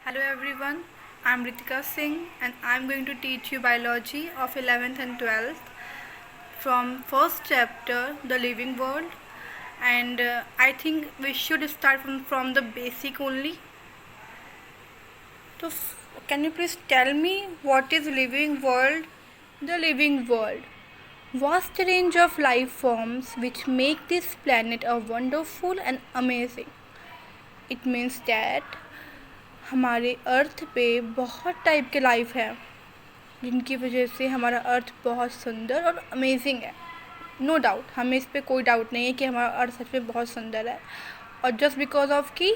Hello everyone, I am Ritika Singh and I am going to teach you biology of 11th and 12th from first chapter The Living World, and I think we should start from the basic only. So can you please tell me what is living world? The living world. Vast range of life forms which make this planet a wonderful and amazing. It means that हमारे अर्थ पे बहुत type के life है जिनकी वजह से हमारा अर्थ बहुत सुंदर और अमेजिंग है. नो डाउट, हमें इस पर कोई डाउट नहीं है कि हमारा अर्थ सच में बहुत सुंदर है, और जस्ट बिकॉज ऑफ कि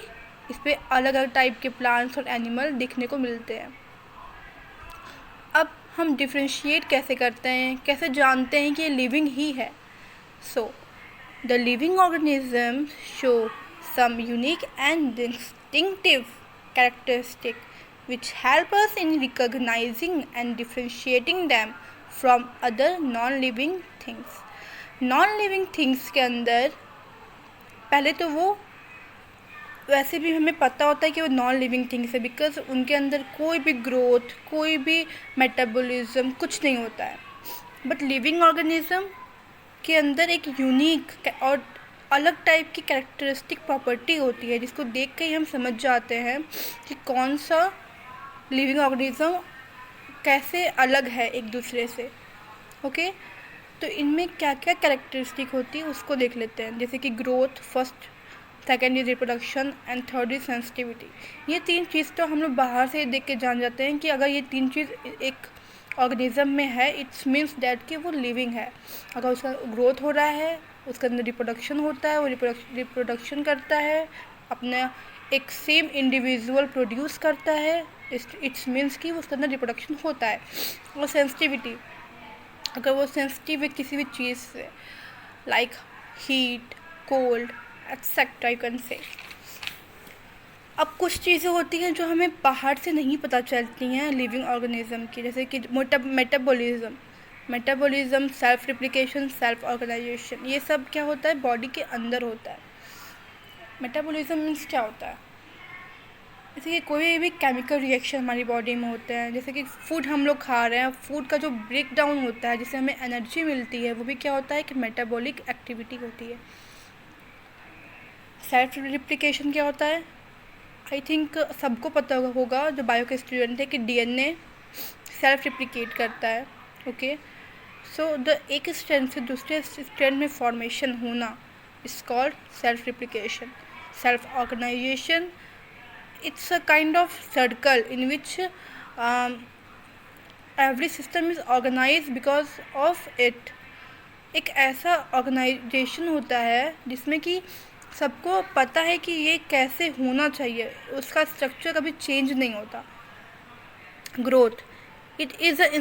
इस पर अलग अलग टाइप के प्लांट्स और एनिमल दिखने को मिलते हैं. अब हम डिफ्रेंशिएट कैसे करते हैं, कैसे जानते हैं कि ये लिविंग ही है. So the living organism show some unique and distinctive characteristic which help us in recognizing and differentiating them from other non-living things. Non-living things के अंदर पहले तो वो वैसे भी हमें पता होता है कि वो नॉन लिविंग थिंग्स है, बिकॉज उनके अंदर कोई भी ग्रोथ, कोई भी मेटाबॉलिज्म कुछ नहीं होता है. बट लिविंग ऑर्गेनिज्म के अंदर एक यूनिक और अलग टाइप की कैरेक्टरिस्टिक प्रॉपर्टी होती है जिसको देख के ही हम समझ जाते हैं कि कौन सा लिविंग ऑर्गेनिज्म कैसे अलग है एक दूसरे से. ओके, तो इनमें क्या क्या कैरेक्टरिस्टिक होती है उसको देख लेते हैं. जैसे कि growth first, second is reproduction and third is sensitivity. ये तीन चीज़ तो हम लोग बाहर से देख के जान जाते हैं कि अगर ये तीन चीज़ एक ऑर्गेनिज्म में है, इट्स मीन्स डैट कि वो लिविंग है. अगर उसका ग्रोथ हो रहा है, उसके अंदर रिप्रोडक्शन होता है, वो रिप्रोडक्शन करता है, अपना एक सेम इंडिविजुअल प्रोड्यूस करता है, इट्स मीन्स कि उसके अंदर रिप्रोडक्शन होता है. और सेंसिटिविटी, अगर वो सेंसिटिव है किसी भी चीज़ से, like heat, cold, etcetera, you can say. अब कुछ चीज़ें होती हैं जो हमें बाहर से नहीं पता चलती हैं लिविंग ऑर्गेनिज्म की, जैसे कि metabolism, self replication, self organisation. ये सब क्या होता है, बॉडी के अंदर होता है. मेटाबॉलिज्म मीन्स क्या होता है, जैसे कि कोई भी केमिकल रिएक्शन हमारी बॉडी में होते हैं. जैसे कि फूड हम लोग खा रहे हैं, फूड का जो ब्रेक डाउन होता है जिससे हमें एनर्जी मिलती है, वो भी क्या होता है कि मेटाबॉलिक एक्टिविटी होती है. सेल्फ रिप्लिकेशन क्या होता है, आई थिंक सबको पता होगा जो बायो के स्टूडेंट है कि डीएनए सेल्फ रिप्लिकेट करता है. ओके, सो द एक स्ट्रैंड से दूसरे स्ट्रैंड में फॉर्मेशन होना is called self replication. Self organisation, it's a kind of circle in which every system is organise because of it. एक ऐसा ऑर्गेनाइजेशन होता है जिसमें कि सबको पता है कि ये कैसे होना चाहिए, उसका स्ट्रक्चर कभी चेंज नहीं होता. Growth, it is an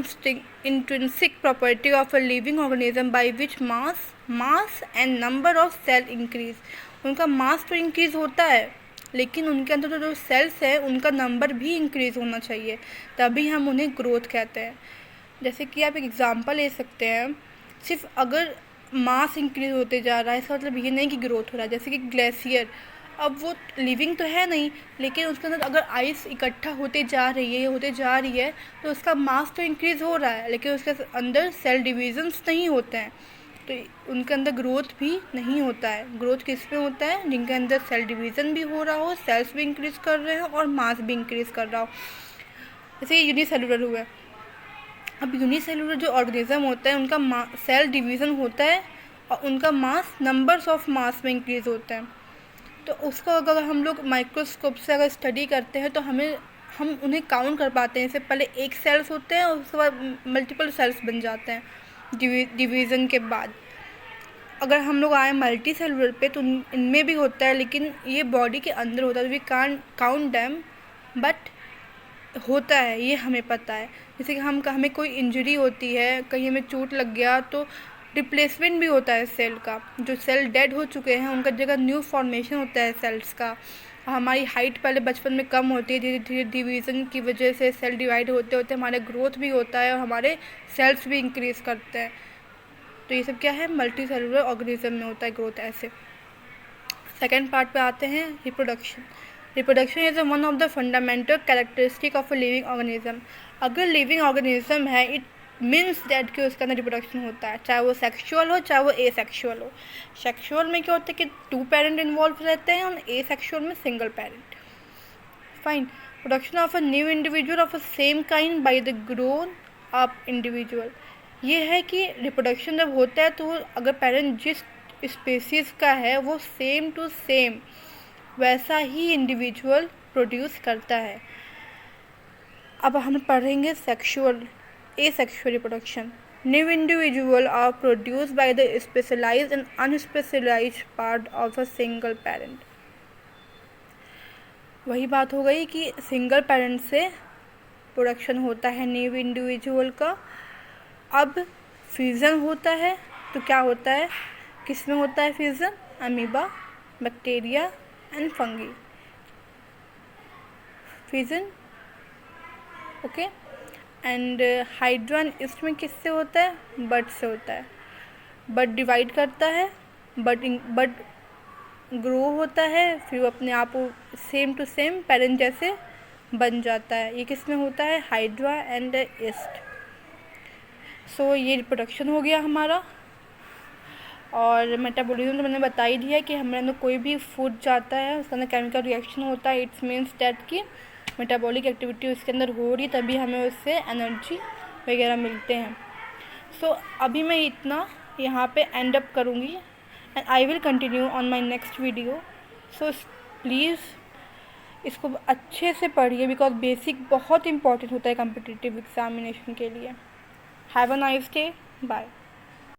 intrinsic property of a living organism by which mass and number of cell increase. उनका मास तो इंक्रीज़ होता है, लेकिन उनके अंदर जो सेल्स है उनका नंबर भी इंक्रीज़ होना चाहिए, तभी हम उन्हें ग्रोथ कहते हैं. जैसे कि आप एक एग्ज़ाम्पल ले सकते हैं, सिर्फ अगर मास इंक्रीज़ होते जा रहा है इसका मतलब ये नहीं कि ग्रोथ हो रहा है. जैसे कि ग्लेशियर, अब वो लिविंग तो है नहीं, लेकिन उसके अंदर अगर आइस इकट्ठा होते जा रही है तो उसका मास तो इंक्रीज़ हो रहा है, लेकिन उसके अंदर सेल डिविजन्स नहीं होते हैं, तो उनके अंदर ग्रोथ भी नहीं होता है. ग्रोथ किस में होता है, जिनके अंदर सेल डिवीज़न भी हो रहा हो, सेल्स भी इंक्रीज़ कर रहे हो और मास भी इंक्रीज़ कर रहा हो. जैसे यूनिसेलुलर हुआ. अब यूनिसेलुलर जो ऑर्गेनिज्म होता है उनका सेल डिवीज़न होता है और उनका मास नंबर्स ऑफ मास में इंक्रीज़ होता है. तो उसको अगर हम लोग माइक्रोस्कोप से अगर स्टडी करते हैं तो हम उन्हें काउंट कर पाते हैं. इससे पहले एक सेल्स होते हैं और उसके बाद मल्टीपल सेल्स बन जाते हैं डिवीज़न के बाद. अगर हम लोग आए मल्टी सेलुलर पे तो इनमें भी होता है, लेकिन ये बॉडी के अंदर होता है, we can't count them, but होता है, ये हमें पता है. जैसे कि हमें कोई इंजरी होती है, कहीं हमें चोट लग गया तो रिप्लेसमेंट भी होता है सेल का. जो सेल डेड हो चुके हैं उनका जगह न्यू फॉर्मेशन होता है सेल्स का. हमारी हाइट पहले बचपन में कम होती है, धीरे धीरे डिवीज़न की वजह से सेल डिवाइड होते होते हमारे ग्रोथ भी होता है और हमारे सेल्स भी इंक्रीज़ करते हैं. तो ये सब क्या है, मल्टी सेलुलर ऑर्गेनिज्म में होता है ग्रोथ. ऐसे सेकेंड पार्ट पे आते हैं, reproduction. Reproduction is one of the fundamental characteristic of a living organism. अगर लिविंग ऑर्गेनिज्म है, इट मीन्स दैट कि उसके अंदर रिप्रोडक्शन होता है, चाहे वो सेक्सुअल हो चाहे वो ए सेक्शुअल हो। सेक्सुअल में क्या होता है कि 2 पेरेंट इन्वॉल्व रहते हैं, और ए सेक्शुअल में single parent. Fine. Production of a new individual of a same kind by the grown up individual. ये है कि रिप्रोडक्शन जब होता है तो अगर पेरेंट जिस स्पेसीज का है वो सेम टू सेम वैसा ही इंडिविजुअल प्रोड्यूस करता है। अब हम पढ़ेंगे sexual asexual reproduction. New individuals are produced by the specialized and unspecialized part of a single parent. वही बात हो गई कि सिंगल पेरेंट से प्रोडक्शन होता है न्यू इंडिविजुअल का। अब फ्यूज़न होता है तो क्या होता है, किस में होता है fusion? Amoeba, bacteria and fungi. Fusion okay. And hydrant इसमें किससे होता है? बड से होता है। बड डिवाइड करता है, बड ग्रो होता है, फिर वो अपने आप सेम टू सेम पेरेंट जैसे बन जाता है। ये किस में होता है? Hydra and east. सो ये रिप्रोडक्शन हो गया हमारा। और मेटाबॉलिज्म तो मैंने बता ही दिया कि हमारे अंदर कोई भी फूड जाता है उसके अंदर केमिकल रिएक्शन होता है। इट्स मीन्स दैट कि मेटाबॉलिक एक्टिविटी उसके अंदर हो रही, तभी हमें उससे एनर्जी वगैरह मिलते हैं। सो अभी मैं इतना यहाँ पे एंड अप करूँगी and I will continue on my next video. So please इसको अच्छे से पढ़िए, बिकॉज बेसिक बहुत इंपॉर्टेंट होता है कम्पिटिटिव एग्जामिनेशन के लिए। Have a nice day, bye.